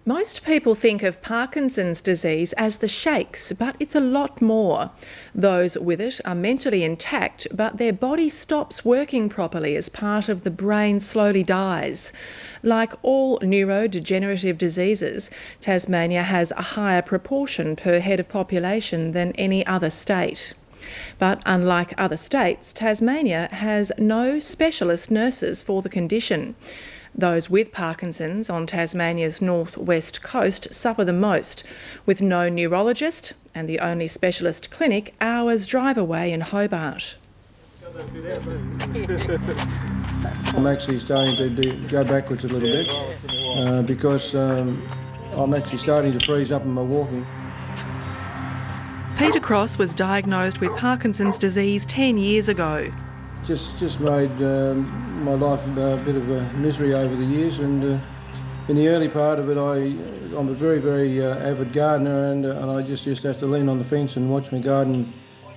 Most people think of Parkinson's disease as the shakes, but it's a lot more. Those with it are mentally intact, but their body stops working properly as part of the brain slowly dies. Like all neurodegenerative diseases, Tasmania has a higher proportion per head of population than any other state. But unlike other states, Tasmania has no specialist nurses for the condition. Those with Parkinson's on Tasmania's northwest coast suffer the most, with no neurologist and the only specialist clinic hours drive away in Hobart. I'm actually starting to go backwards a little bit because I'm actually starting to freeze up in my walking. Peter Cross was diagnosed with Parkinson's disease 10 years ago. Just made my life a bit of a misery over the years, and in the early part of it I'm a very, very avid gardener, and I just used to have to lean on the fence and watch my garden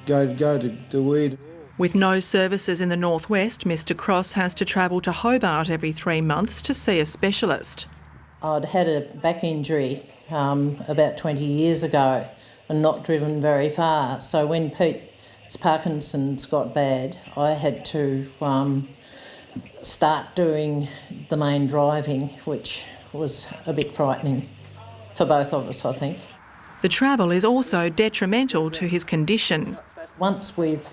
go to weed. With no services in the northwest, Mr Cross has to travel to Hobart every 3 months to see a specialist. I'd had a back injury about 20 years ago and not driven very far, so when Parkinson's got bad, I had to start doing the main driving, which was a bit frightening for both of us, I think. The travel is also detrimental to his condition. Once we've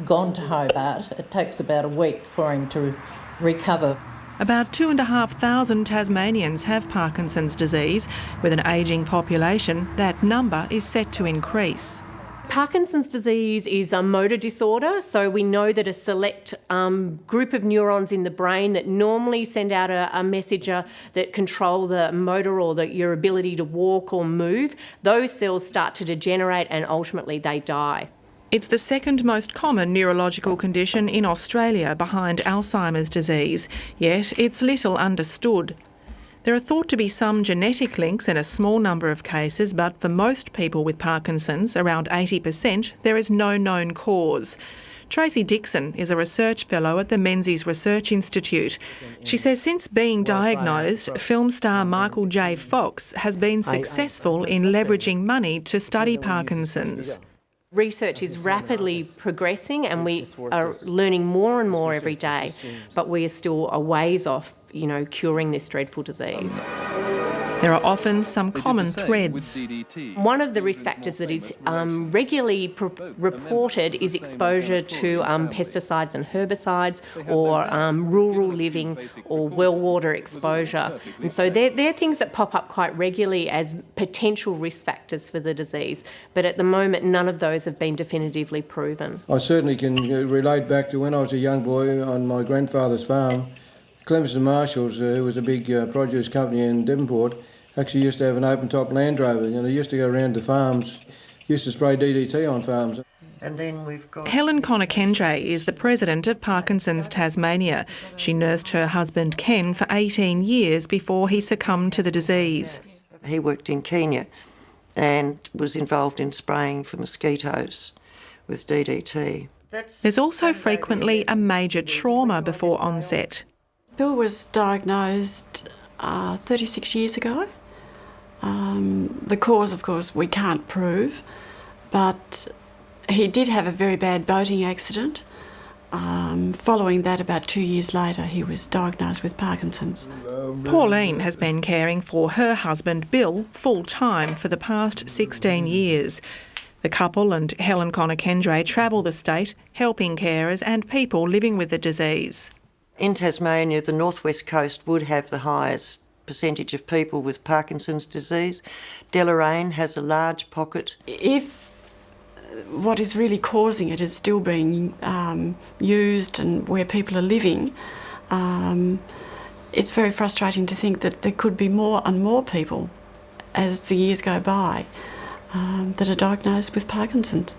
gone to Hobart, it takes about a week for him to recover. About 2,500 Tasmanians have Parkinson's disease. With an ageing population, that number is set to increase. Parkinson's disease is a motor disorder, so we know that a select group of neurons in the brain that normally send out a messenger that control the motor or your ability to walk or move, those cells start to degenerate and ultimately they die. It's the second most common neurological condition in Australia behind Alzheimer's disease, yet it's little understood. There are thought to be some genetic links in a small number of cases, but for most people with Parkinson's, around 80%, there is no known cause. Tracy Dixon is a research fellow at the Menzies Research Institute. She says since being diagnosed, film star Michael J. Fox has been successful in leveraging money to study Parkinson's. Research is rapidly progressing and we are learning more and more every day, but we are still a ways off, curing this dreadful disease. There are often some common threads. One of the risk factors that is regularly reported is exposure to pesticides and herbicides, or rural living or well water exposure. And so they're things that pop up quite regularly as potential risk factors for the disease. But at the moment, none of those have been definitively proven. I certainly can relate back to when I was a young boy on my grandfather's farm. Clemens and Marshalls, who was a big produce company in Devonport, actually used to have an open-top Land Rover. They used to go around the farms, used to spray DDT on farms. And then we've got Helen Connor-Kendray is the president of Parkinson's Tasmania. She nursed her husband Ken for 18 years before he succumbed to the disease. He worked in Kenya and was involved in spraying for mosquitoes with DDT. There's also frequently a major trauma before onset. Bill was diagnosed 36 years ago. The cause, of course, we can't prove, but he did have a very bad boating accident. Following that, about 2 years later, he was diagnosed with Parkinson's. Pauline has been caring for her husband Bill full-time for the past 16 years. The couple and Helen Connor-Kendray travel the state, helping carers and people living with the disease. In Tasmania, the northwest coast would have the highest percentage of people with Parkinson's disease. Stateline has a large pocket. If what is really causing it is still being used and where people are living, it's very frustrating to think that there could be more and more people as the years go by that are diagnosed with Parkinson's.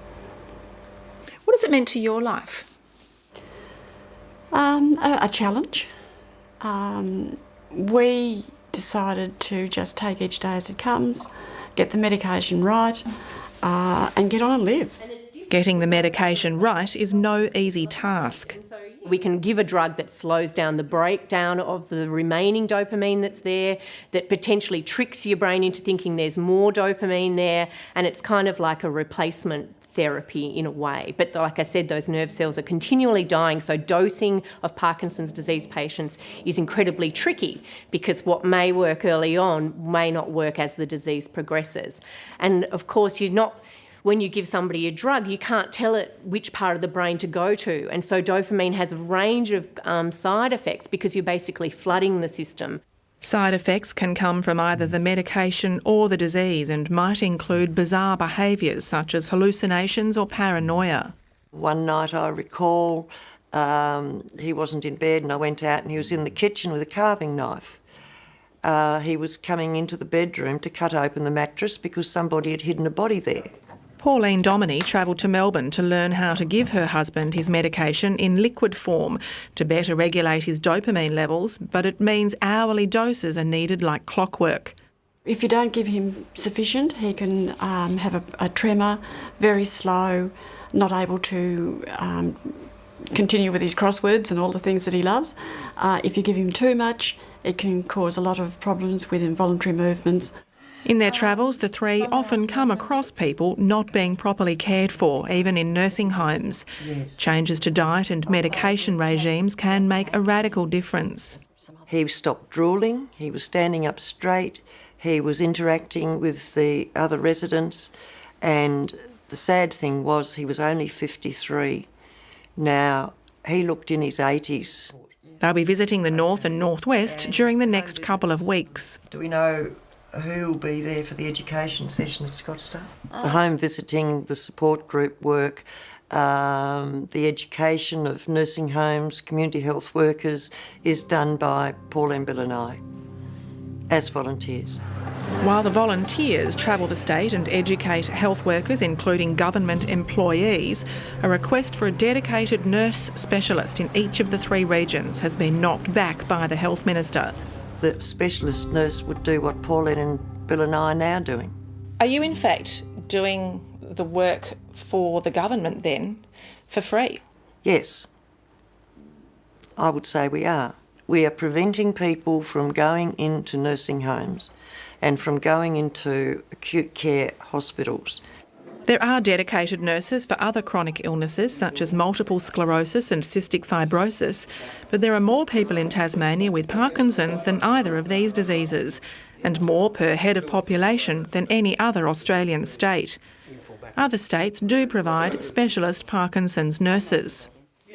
What has it meant to your life? A challenge. We decided to just take each day as it comes, get the medication right, and get on and live. Getting the medication right is no easy task. We can give a drug that slows down the breakdown of the remaining dopamine that's there, that potentially tricks your brain into thinking there's more dopamine there, and it's kind of like a replacement therapy in a way. But like I said, those nerve cells are continually dying, so dosing of Parkinson's disease patients is incredibly tricky because what may work early on may not work as the disease progresses. And of course, when you give somebody a drug, you can't tell it which part of the brain to go to. And so dopamine has a range of side effects because you're basically flooding the system. Side effects can come from either the medication or the disease and might include bizarre behaviours such as hallucinations or paranoia. One night I recall he wasn't in bed and I went out and he was in the kitchen with a carving knife. He was coming into the bedroom to cut open the mattress because somebody had hidden a body there. Pauline Dominy travelled to Melbourne to learn how to give her husband his medication in liquid form to better regulate his dopamine levels, but it means hourly doses are needed like clockwork. If you don't give him sufficient, he can have a tremor, very slow, not able to continue with his crosswords and all the things that he loves. If you give him too much, it can cause a lot of problems with involuntary movements. In their travels, the three often come across people not being properly cared for, even in nursing homes. Changes to diet and medication regimes can make a radical difference. He stopped drooling, he was standing up straight, he was interacting with the other residents, and the sad thing was he was only 53. Now, he looked in his 80s. They'll be visiting the north and northwest during the next couple of weeks. Do we know who will be there for the education session at Scottsdale? The home visiting, the support group work, the education of nursing homes, community health workers is done by Pauline, Bill and I as volunteers. While the volunteers travel the state and educate health workers, including government employees, a request for a dedicated nurse specialist in each of the three regions has been knocked back by the Health Minister. The specialist nurse would do what Pauline and Bill and I are now doing. Are you in fact doing the work for the government then for free? Yes, I would say we are. We are preventing people from going into nursing homes and from going into acute care hospitals. There are dedicated nurses for other chronic illnesses such as multiple sclerosis and cystic fibrosis, but there are more people in Tasmania with Parkinson's than either of these diseases, and more per head of population than any other Australian state. Other states do provide specialist Parkinson's nurses.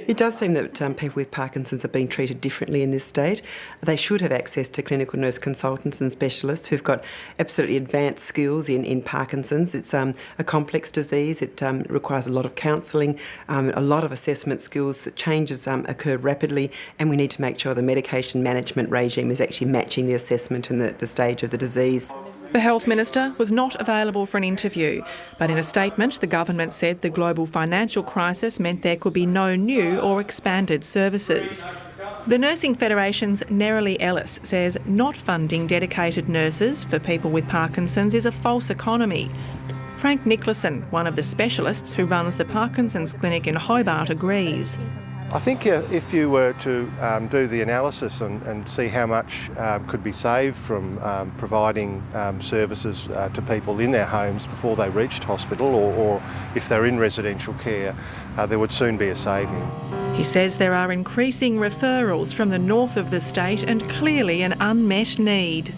It does seem that people with Parkinson's are being treated differently in this state. They should have access to clinical nurse consultants and specialists who've got absolutely advanced skills in Parkinson's. It's a complex disease. It requires a lot of counselling, a lot of assessment skills. That changes occur rapidly, and we need to make sure the medication management regime is actually matching the assessment and the stage of the disease. The Health Minister was not available for an interview, but in a statement the government said the global financial crisis meant there could be no new or expanded services. The Nursing Federation's Nerily Ellis says not funding dedicated nurses for people with Parkinson's is a false economy. Frank Nicholson, one of the specialists who runs the Parkinson's clinic in Hobart, agrees. I think if you were to do the analysis and see how much could be saved from providing services to people in their homes before they reached hospital or if they're in residential care, there would soon be a saving. He says there are increasing referrals from the north of the state and clearly an unmet need.